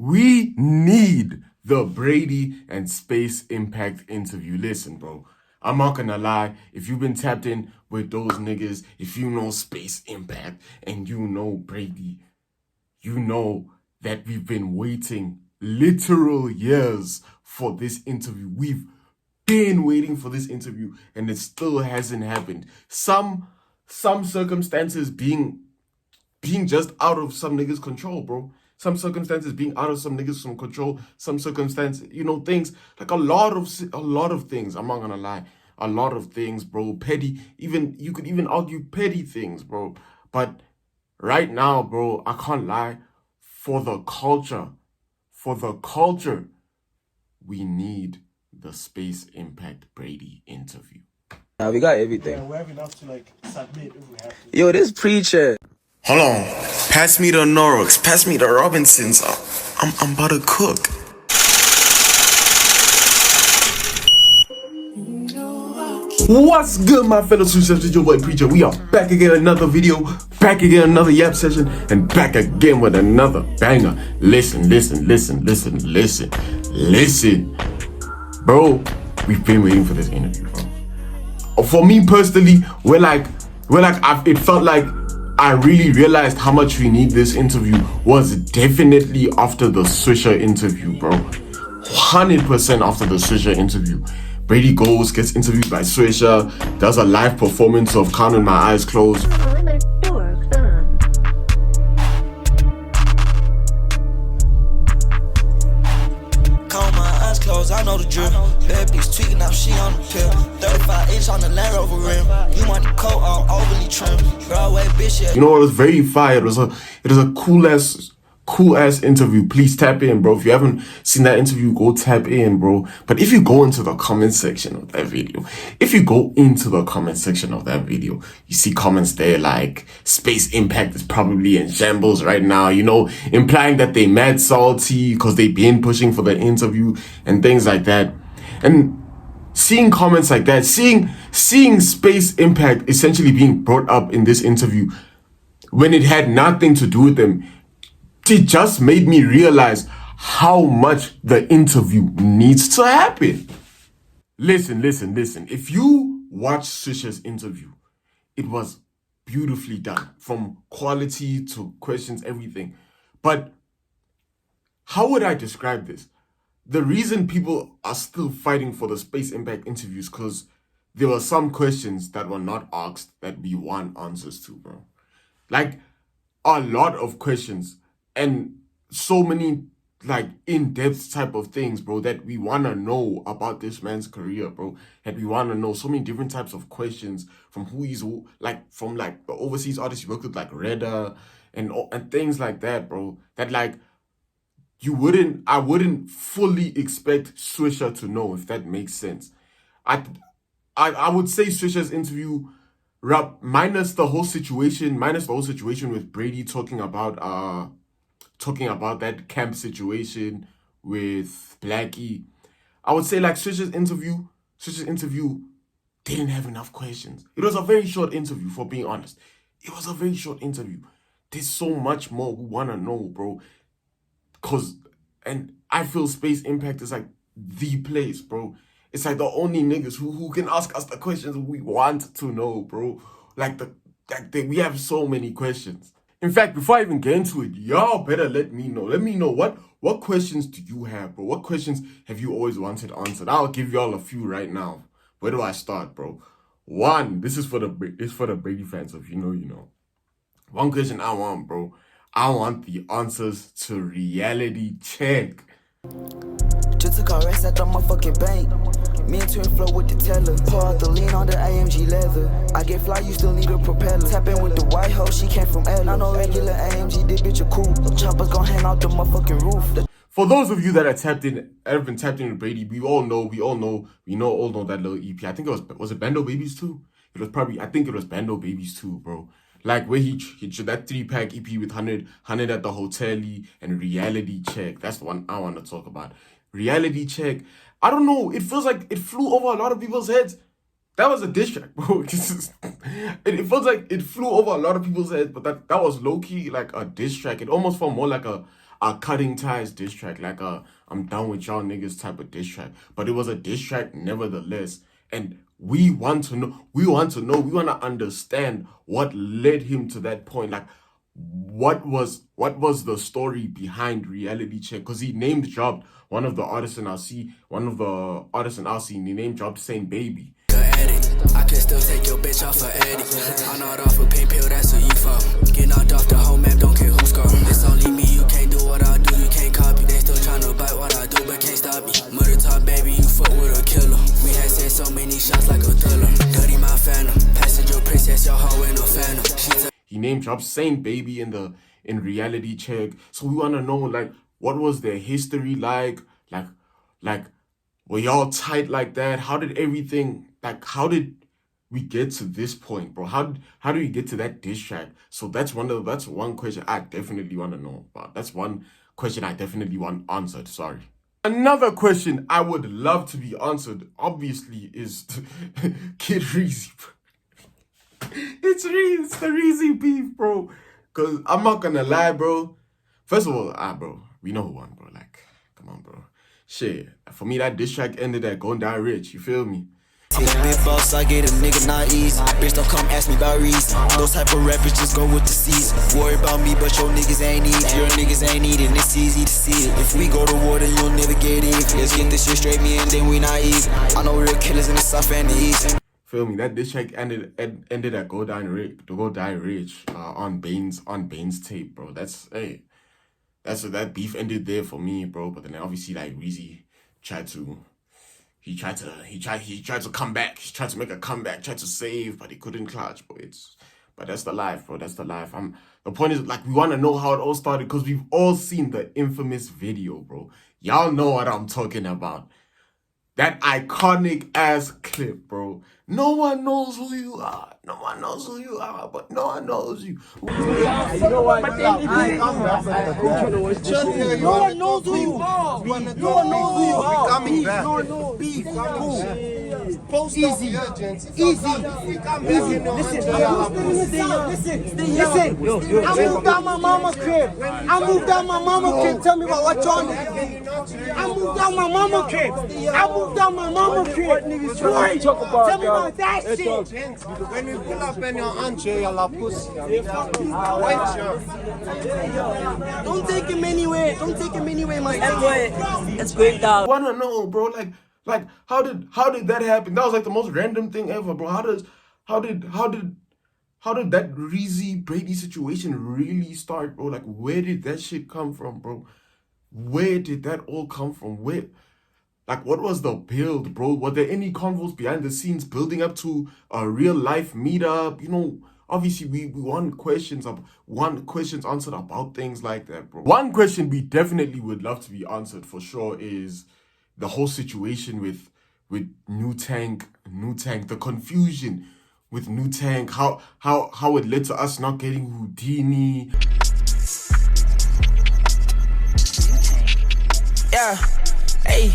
We need the Brady and Space Impact interview. Listen, bro, I'm not gonna lie. If you've been tapped in with those niggas, if you know Space Impact and you know Brady, you know that we've been waiting literal years for this interview. We've been waiting for this interview and it still hasn't happened. Some circumstances being just out of some niggas' control, bro. Some circumstances being out of some niggas' control. Some circumstances, things like a lot of things. I'm not gonna lie, a lot of things, bro. Petty, even you could even argue petty things, bro. But right now, bro, I can't lie. For the culture, we need the Space Impact Brady interview. Now we got everything. Yeah, we have enough to submit if we have to. Yo, this preacher. Hold on. Pass me the Norrocks. Pass me the Robinsons. I'm about to cook. What's good, my fellow success? It's your boy Preacher. We are back again, another video, back again, another Yap session, and back again with another banger. Listen. Bro, we've been waiting for this interview, bro. For me personally, it felt like I really realized how much we need this interview was definitely after the Swisher interview, bro. 100% after the Swisher interview. Brady goes, gets interviewed by Swisher, does a live performance of Count with My Eyes Closed. I know the drill. Bad bitch tweaking up, she on the pill. 35-inch on the Land Rover rim. You want the coat all overly trim. Broadway bitch, yeah. You know, it was very fire. It was a cool ass interview. Please tap in, bro. If you haven't seen that interview, go tap in, bro. But if you go into the comment section of that video, you see comments there like Space Impact is probably in shambles right now, implying that they mad salty because they been pushing for the interview and things like that. And seeing comments like that, seeing Space Impact essentially being brought up in this interview when it had nothing to do with them, it just made me realize how much the interview needs to happen. Listen. If you watch Swisher's interview, it was beautifully done. From quality to questions, everything. But how would I describe this? The reason people are still fighting for the Space Impact interviews because there were some questions that were not asked that we want answers to, bro. Like, a lot of questions. And so many in-depth type of things, bro, that we want to know about this man's career, bro. And we want to know so many different types of questions from from the overseas artists you worked with, like Redda and things like that, bro. That I wouldn't fully expect Swisher to know, if that makes sense. I would say Swisher's interview, minus the whole situation with Brady talking about that camp situation with Blackie, I would say Swisher's interview didn't have enough questions. It was a very short interview, for being honest. It was a very short interview. There's so much more we want to know, bro. And I feel Space Impact is the place, bro. It's the only niggas who can ask us the questions we want to know, bro. We have so many questions. In fact, before I even get into it, y'all better let me know. Let me know what questions do you have, bro? What questions have you always wanted answered? I'll give y'all a few right now. Where do I start, bro? One, this is for the Brady fans, so if you know. One question I want, bro. I want the answers to reality check. Just took a rest at the motherfucking bank. Me and Twin flow with the teller. Pour out the lean on the AMG leather. I get fly, you still need a propeller. Tap in with the white hoe, she came from L. Not no regular AMG, this bitch a cool. Choppers gon' hang out the motherfucking roof. For those of you that have been tapped in with Brady, we all know that little EP. I think it was Bando Babies 2? I think it was Bando Babies 2, bro. Where he did that 3-pack EP with 100 at the hotel and Reality Check. That's the one I want to talk about. Reality Check. I don't know. It feels like it flew over a lot of people's heads. That was a diss track, bro. It feels like it flew over a lot of people's heads, but that was low-key a diss track. It almost felt more like a cutting ties diss track, like a I'm done with y'all niggas type of diss track. But it was a diss track nevertheless. And we want to know, understand what led him to that point. Like, what was the story behind Reality Check? Because he named dropped one of the artists in our scene, he named dropped saying Baby. I can still take your bitch off of Eddie. I'm not off a pain pill, that's what you for. Get knocked off the whole map, don't care who score. It's only me, you can't do what I do, you can't copy. They still tryna bite what I do, but can't stop me. Murder talk, baby, you fuck with a killer. We had said so many shots like a thriller. Dirty my phantom, passenger princess, your hoe ain't no phantom. He name dropped saying Baby in Reality Check. So we wanna know, like, what was their history like? Like, were y'all tight like that? How did everything, like, how did we get to this point, bro? How do we get to that diss track? So that's one question I definitely want to know about. That's one question I definitely want answered. Sorry. Another question I would love to be answered, obviously, is Kid Reezy. It's the Reezy beef, bro. Cause I'm not gonna lie, bro. First of all, bro, we know who won, bro. Like, come on, bro. Shit, for me, that diss track ended at Going Down Rich. You feel me? I'm a big boss, I get a nigga not easy. Bitch, don't come ask me about reason. Those type of rappers just go with the season. Worry about me, but your niggas ain't need. Your niggas ain't need it, and it's easy to see it. If we go to war, then you'll never get even. Let's get this shit straight, me and then we not even. I know real killers in the south and the east. Feel me? That diss track ended at Go Die Rich on Bane's tape, bro. That beef ended there for me, bro. But then obviously, like, Reezy tried to come back. He tried to make a comeback, tried to save, but he couldn't clutch, bro. But that's the life, bro. That's the life. The point is, like, we want to know how it all started because we've all seen the infamous video, bro. Y'all know what I'm talking about. That iconic ass clip, bro. No one knows who you are. No one knows who you are, but no one knows you. You know what? No one knows who you are. No one knows who you are. Coming back. Beef. Easy. Listen. I moved out my mama's crib. Tell me about what y'all niggas. I moved out my mama's crib. Tell me about that shit. When we pull up in your answer, you're la pussy. Don't take him anywhere, my boy. It's going down. I wanna know, bro. Like how did that happen? That was like the most random thing ever, bro. How did that Reezy Brady situation really start, bro? Like, where did that shit come from, bro? Where did that all come from? Like, what was the build, bro? Were there any convos behind the scenes building up to a real life meetup? You know, obviously we want questions answered about things like that, bro. One question we definitely would love to be answered for sure is the whole situation with New Tank, the confusion with New Tank, how it led to us not getting Houdini. Yeah, hey.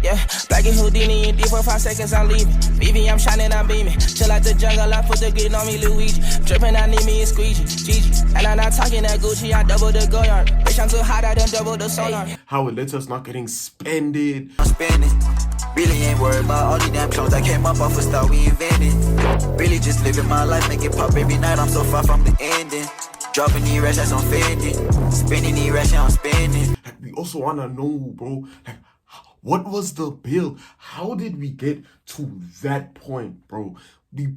Yeah, black and Houdini in deep for 5 seconds, I'm leaving. BB, I'm shining, I'm beaming. Chill out the jungle, I put the green on me, Luigi. Dripping, I need me a squeegee, Gigi. And I'm not talking that Gucci, I double the go yard. Bitch, I'm too hot, I done double the sonar. How it lets us not getting spended. I'm spending. Really ain't worried about all these damn clones that came up off a style we invented. Really just living my life, make it pop every night, I'm so far from the ending. Dropping these rats, that's on spending. Spending these rats, I'm spending. Like, we also wanna know, bro, like, what was the build? How did we get to that point, bro? We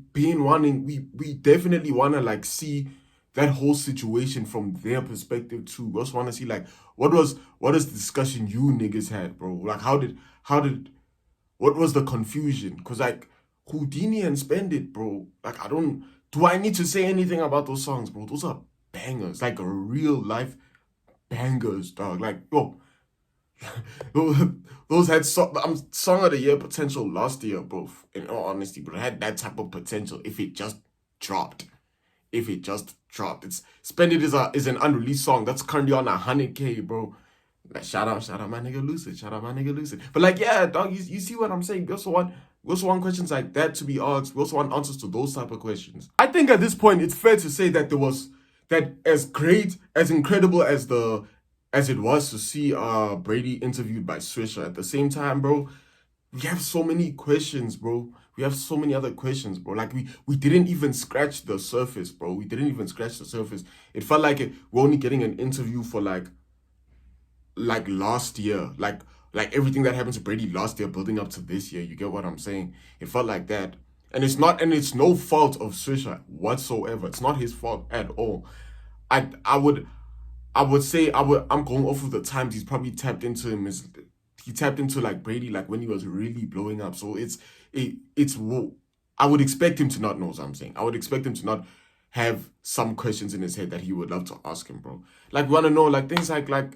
definitely wanna like see that whole situation from their perspective too. We also wanna see like what is the discussion you niggas had, bro? Like what was the confusion? Cause like Houdini and Spend It, bro. Like do I need to say anything about those songs, bro? Those are bangers, like a real life bangers, dog. Like, yo. Those had song of the year potential last year, bro. In all honesty, bro, it had that type of potential if it just dropped. It's Spend It is an unreleased song that's currently on 100K, bro. Like, shout out my nigga Lucid. But like, yeah, dog, you see what I'm saying? We also want questions like that to be asked. We also want answers to those type of questions. I think at this point it's fair to say that as incredible as the as it was to see Brady interviewed by Swisher. At the same time, bro, we have so many questions, bro. We have so many other questions, bro. Like we didn't even scratch the surface, bro. We didn't even scratch the surface. It felt like we're only getting an interview for like last year, like everything that happened to Brady last year building up to this year. You get what I'm saying? It felt like that. And it's no fault of Swisher whatsoever. It's not his fault at all. I would say I'm going off of the times he's probably tapped into him. He tapped into like Brady like when he was really blowing up. So I would expect him to not know what I'm saying. I would expect him to not have some questions in his head that he would love to ask him, bro. Like we want to know like things like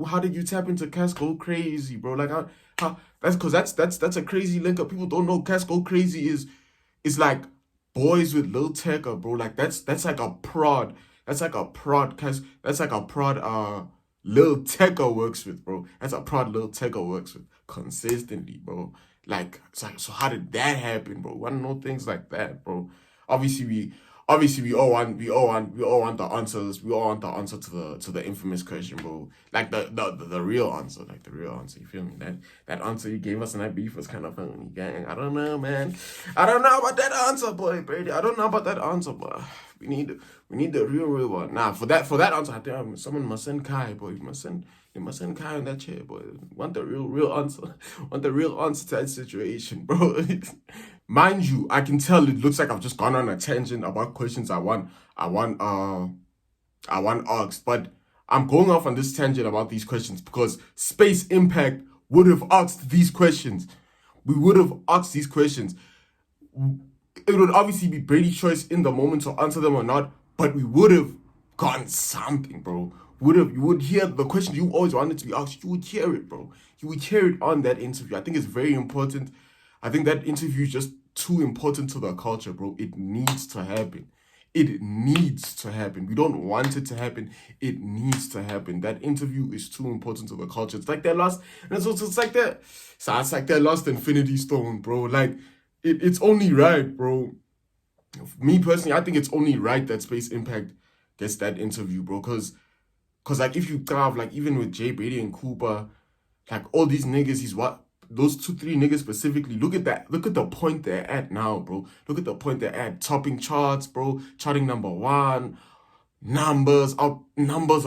how did you tap into Cass Go Crazy, bro? Like how that's because that's a crazy link up. People don't know Cass Go Crazy is like boys with Lil Tecca, bro. Like that's like a prod. That's like a prod Lil Tecca works with, bro. That's a prod Lil Tecca works with consistently, bro. Like it's like, so how did that happen, bro? We wanna know things like that, bro. Obviously we all want the answers. We all want the answer to the infamous question, bro. Like the real answer, like the real answer. You feel me? That answer you gave us in that beef was kind of funny, gang. I don't know, man. I don't know about that answer, boy, Brady. I don't know about that answer, but we need the real one. Nah, for that answer, I think someone must send Kai, boy. You must send Kai on that chair, boy. Want the real answer. Want the real answer to that situation, bro. Mind you, I can tell it looks like I've just gone on a tangent about questions I want asked, but I'm going off on this tangent about these questions because Space Impact would have asked these questions. We would have asked these questions. It would obviously be Brady's choice in the moment to answer them or not, but we would have gotten something, bro. You would hear the question you always wanted to be asked. You would hear it, bro. You would hear it on that interview. I think it's very important. I think that interview is just too important to the culture, bro. It needs to happen. It needs to happen. We don't want it to happen. It needs to happen. That interview is too important to the culture. It's like their last, and it's like their last Infinity Stone, bro. Like it's only right, bro. Me personally, I think it's only right that Space Impact gets that interview, bro. Cause like if you have like even with Jay Brady and Cooper, like all these niggas, those 2-3 niggas specifically, look at that. Look at the point they're at now, bro. Look at the point they're at. Topping charts, bro. Charting #1. Numbers are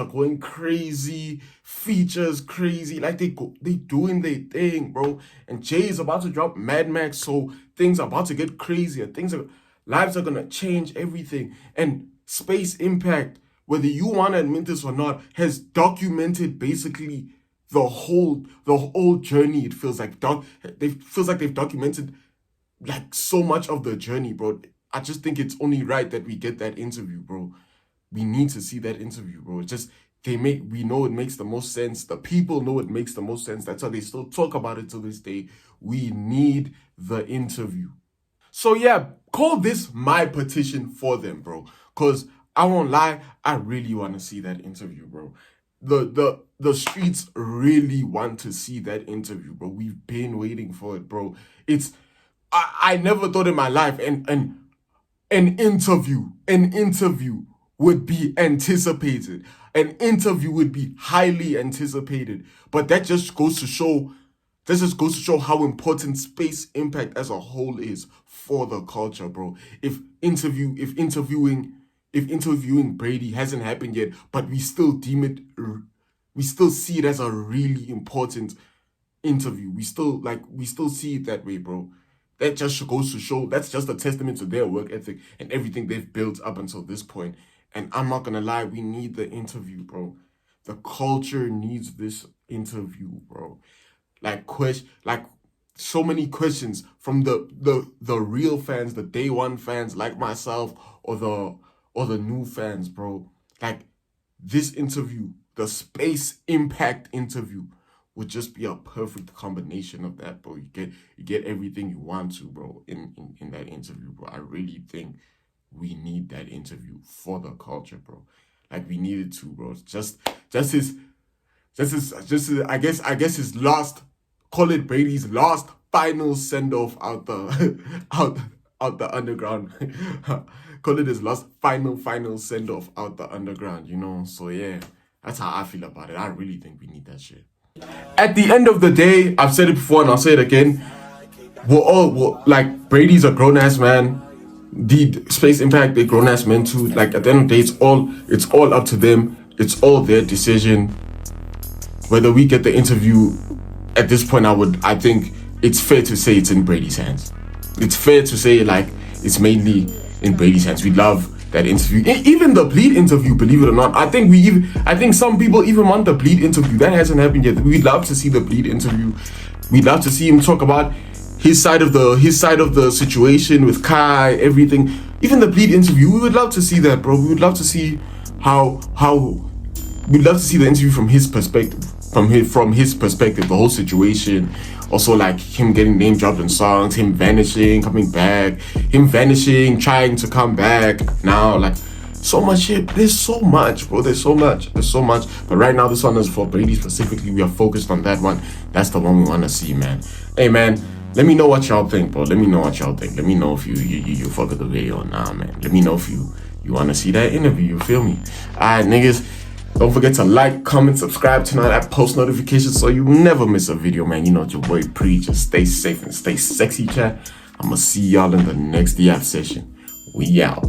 going crazy. Features crazy. Like they doing their thing, bro. And Jay is about to drop Mad Max, so things are about to get crazier. Lives are gonna change everything. And Space Impact, whether you want to admit this or not, has documented basically the whole journey. It feels like they've documented like so much of the journey, bro. I just think it's only right that we get that interview, bro. We need to see that interview, bro. It's just we know it makes the most sense. The people know it makes the most sense. That's why they still talk about it to this day. We need the interview. So yeah, call this my petition for them, bro. Cause I won't lie, I really want to see that interview, bro. The streets really want to see that interview, bro. We've been waiting for it, bro. I never thought in my life an interview would be anticipated. An interview would be highly anticipated. But that just goes to show how important Space Impact as a whole is for the culture, bro. If interviewing Brady hasn't happened yet, but we still see it as a really important interview. We still see it that way, bro. That just goes to show, that's just a testament to their work ethic and everything they've built up until this point. And I'm not gonna lie, we need the interview, bro. The culture needs this interview, bro. Like so many questions from the real fans, the day one fans like myself, or the new fans, bro. Like this interview, the Space Impact interview, would just be a perfect combination of that, bro. You get everything you want to, bro, in that interview, bro. I really think we need that interview for the culture, bro. Like we needed to, bro. Just his I guess his last, call it Brady's last final send off out the out the underground. Call it his last final send off out the underground, you know. So yeah, That's how I feel about it. I really think we need that shit. At the end of the day, I've said it before and I'll say it again. Like, Brady's a grown-ass man. The Space Impact, they're grown-ass men too. Like, at the end of the day, it's all up to them. It's all their decision. Whether we get the interview, at this point, I think it's fair to say it's in Brady's hands. It's fair to say, like, it's mainly in Brady's hands. We love that interview. Even the Bleed interview, believe it or not. I think some people even want the Bleed interview. That hasn't happened yet. We'd love to see the Bleed interview. We'd love to see him talk about his side of the situation with Kai, everything. Even the Bleed interview, we would love to see that, bro. We would love to see we'd love to see the interview from his perspective. From his perspective, the whole situation. Also, like, him getting name dropped in songs, him vanishing, coming back, him vanishing, trying to come back. Now, like, so much shit. There's so much, bro. There's so much. But right now, this one is for Brady specifically. We are focused on that one. That's the one we want to see, man. Hey, man, let me know what y'all think, bro. Let me know what y'all think. Let me know if you fuck with the video or nah, man. Let me know if you want to see that interview. You feel me? Alright, niggas. Don't forget to like, comment, subscribe, turn on that post notifications so you never miss a video, man. You know what your boy preach. Just stay safe and stay sexy, chat. I'ma see y'all in the next DF session. We out.